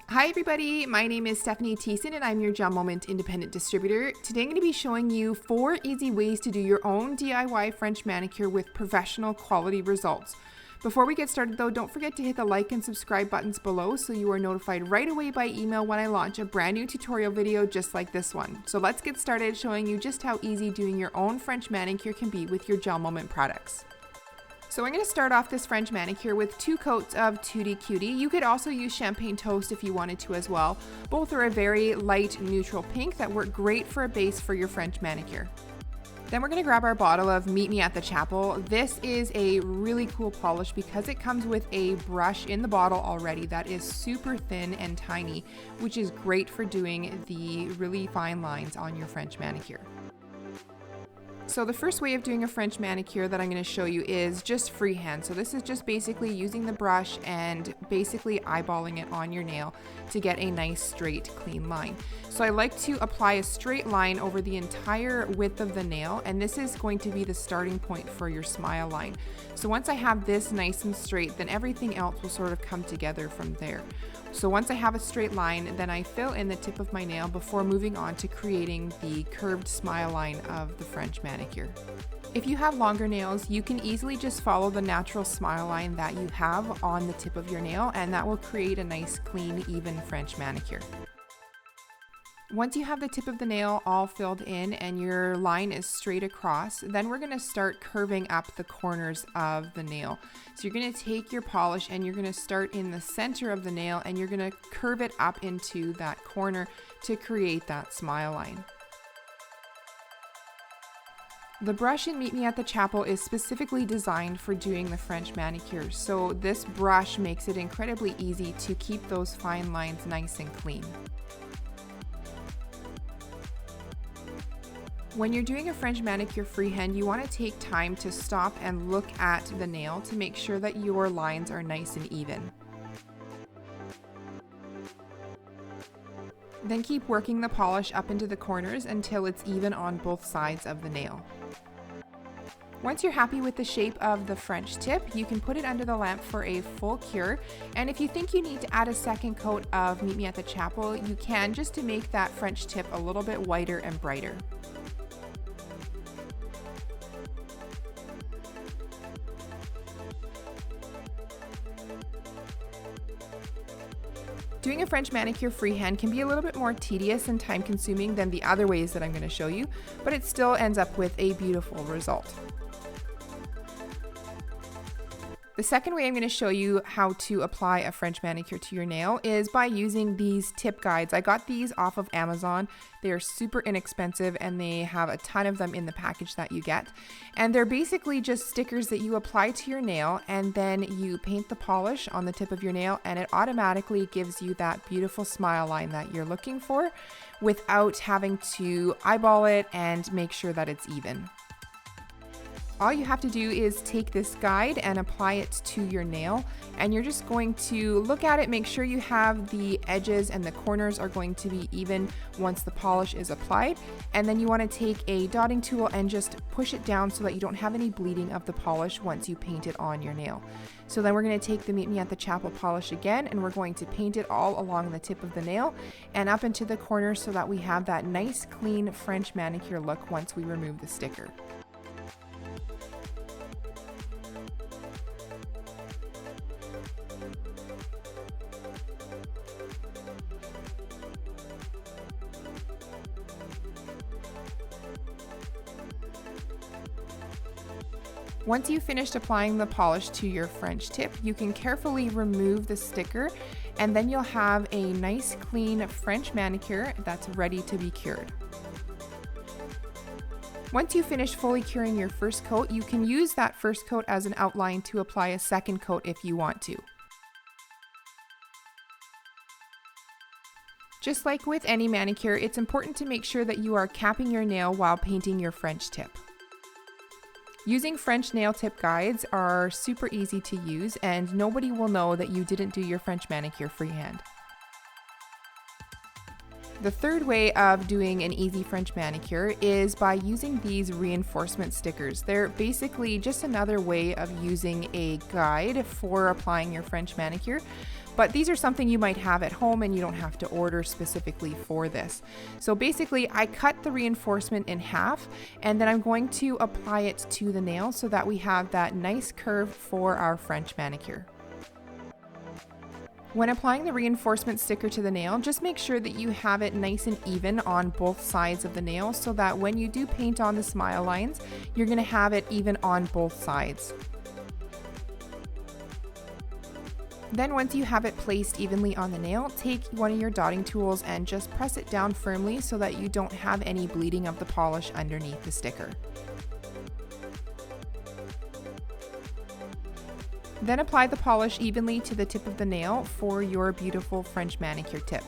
Hi everybody, my name is Stephanie Thiessen and I'm your Gel Moment independent distributor. Today I'm going to be showing you 4 easy ways to do your own DIY French manicure with professional quality results. Before we get started though, don't forget to hit the like and subscribe buttons below so you are notified right away by email when I launch a brand new tutorial video just like this one. So let's get started showing you just how easy doing your own French manicure can be with your Gel Moment products. So I'm going to start off this French manicure with 2 coats of Tutie Cutie. You could also use Champagne Toast if you wanted to as well. Both are a very light neutral pink that work great for a base for your French manicure. Then we're going to grab our bottle of Meet Me at the Chapel. This is a really cool polish because it comes with a brush in the bottle already that is super thin and tiny, which is great for doing the really fine lines on your French manicure. So the first way of doing a French manicure that I'm going to show you is just freehand. So this is just basically using the brush and basically eyeballing it on your nail to get a nice straight clean line. So I like to apply a straight line over the entire width of the nail, and this is going to be the starting point for your smile line. So once I have this nice and straight, then everything else will sort of come together from there. So once I have a straight line, then I fill in the tip of my nail before moving on to creating the curved smile line of the French manicure. If you have longer nails, you can easily just follow the natural smile line that you have on the tip of your nail, and that will create a nice, clean, even French manicure. Once you have the tip of the nail all filled in and your line is straight across, then we're going to start curving up the corners of the nail. So you're going to take your polish and you're going to start in the center of the nail and you're going to curve it up into that corner to create that smile line. The brush in Meet Me at the Chapel is specifically designed for doing the French manicure, so this brush makes it incredibly easy to keep those fine lines nice and clean. When you're doing a French manicure freehand, you want to take time to stop and look at the nail to make sure that your lines are nice and even. Then keep working the polish up into the corners until it's even on both sides of the nail. Once you're happy with the shape of the French tip, you can put it under the lamp for a full cure. And if you think you need to add a second coat of Meet Me at the Chapel, you can, just to make that French tip a little bit whiter and brighter. Doing a French manicure freehand can be a little bit more tedious and time consuming than the other ways that I'm going to show you, but it still ends up with a beautiful result. The second way I'm going to show you how to apply a French manicure to your nail is by using these tip guides. I got these off of Amazon. They're super inexpensive and they have a ton of them in the package that you get. And they're basically just stickers that you apply to your nail and then you paint the polish on the tip of your nail and it automatically gives you that beautiful smile line that you're looking for without having to eyeball it and make sure that it's even. All you have to do is take this guide and apply it to your nail, and you're just going to look at it, make sure you have the edges and the corners are going to be even once the polish is applied, and then you want to take a dotting tool and just push it down so that you don't have any bleeding of the polish once you paint it on your nail. So then we're going to take the Meet Me at the Chapel polish again and we're going to paint it all along the tip of the nail and up into the corners so that we have that nice clean French manicure look once we remove the sticker. Once you've finished applying the polish to your French tip, you can carefully remove the sticker and then you'll have a nice clean French manicure that's ready to be cured. Once you finish fully curing your first coat, you can use that first coat as an outline to apply a second coat if you want to. Just like with any manicure, it's important to make sure that you are capping your nail while painting your French tip. Using French nail tip guides are super easy to use and nobody will know that you didn't do your French manicure freehand. The third way of doing an easy French manicure is by using these reinforcement stickers. They're basically just another way of using a guide for applying your French manicure, but these are something you might have at home and you don't have to order specifically for this. So basically I cut the reinforcement in half, and then I'm going to apply it to the nail so that we have that nice curve for our French manicure. When applying the reinforcement sticker to the nail, just make sure that you have it nice and even on both sides of the nail so that when you do paint on the smile lines, you're going to have it even on both sides. Then once you have it placed evenly on the nail, take one of your dotting tools and just press it down firmly so that you don't have any bleeding of the polish underneath the sticker. Then apply the polish evenly to the tip of the nail for your beautiful French manicure tip.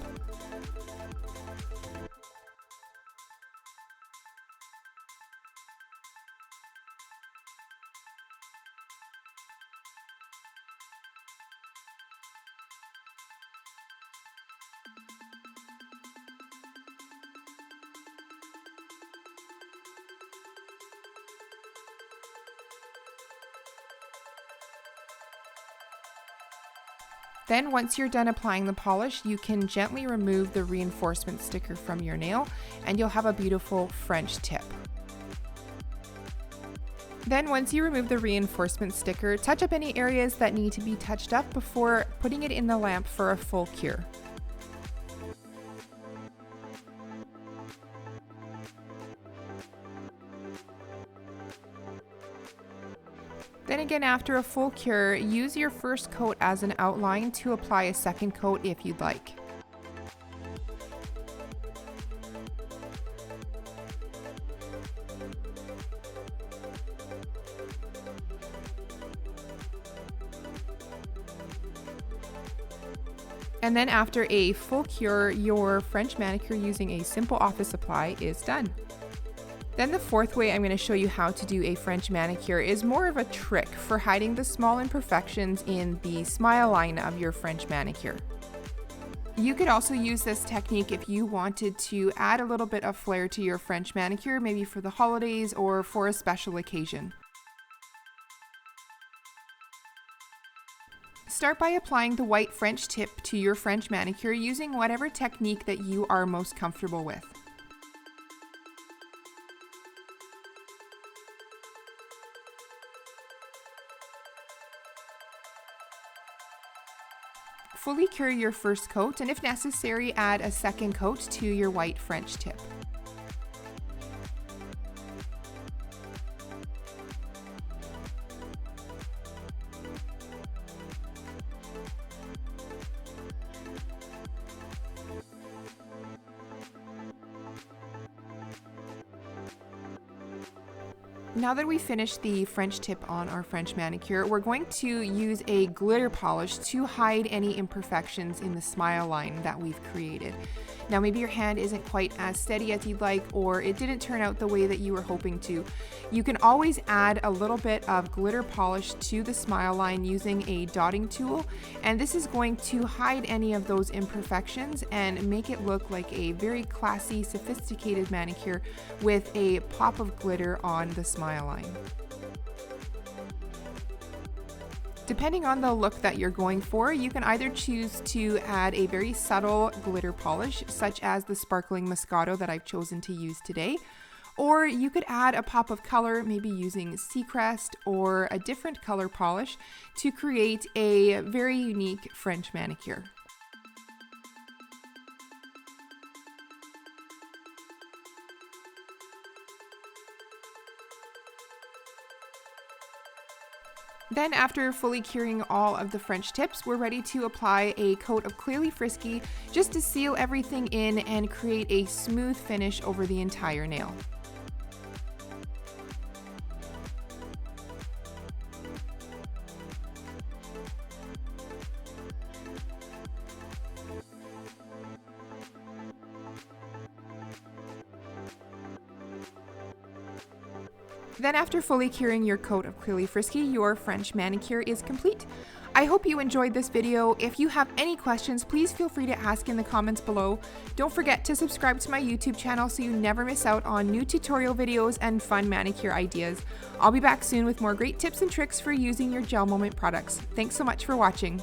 Then once you're done applying the polish, you can gently remove the reinforcement sticker from your nail and you'll have a beautiful French tip. Then once you remove the reinforcement sticker, touch up any areas that need to be touched up before putting it in the lamp for a full cure. Then again, after a full cure, use your first coat as an outline to apply a second coat if you'd like. And then after a full cure, your French manicure using a simple office supply is done. Then the fourth way I'm going to show you how to do a French manicure is more of a trick for hiding the small imperfections in the smile line of your French manicure. You could also use this technique if you wanted to add a little bit of flair to your French manicure, maybe for the holidays or for a special occasion. Start by applying the white French tip to your French manicure using whatever technique that you are most comfortable with. Fully cure your first coat, and if necessary, add a second coat to your white French tip. Now that we've finished the French tip on our French manicure, we're going to use a glitter polish to hide any imperfections in the smile line that we've created. Now maybe your hand isn't quite as steady as you'd like, or it didn't turn out the way that you were hoping to. You can always add a little bit of glitter polish to the smile line using a dotting tool, and this is going to hide any of those imperfections and make it look like a very classy, sophisticated manicure with a pop of glitter on the smile line. Depending on the look that you're going for, you can either choose to add a very subtle glitter polish, such as the sparkling Moscato that I've chosen to use today, or you could add a pop of color, maybe using Seacrest or a different color polish to create a very unique French manicure. Then after fully curing all of the French tips, we're ready to apply a coat of clearly Frisky just to seal everything in and create a smooth finish over the entire nail. Then after fully curing your coat of clearly Frisky, your French manicure is complete. I hope you enjoyed this video. If you have any questions, please feel free to ask in the comments below. Don't forget to subscribe to my YouTube channel so you never miss out on new tutorial videos and fun manicure ideas. I'll be back soon with more great tips and tricks for using your Gel Moment products. Thanks so much for watching.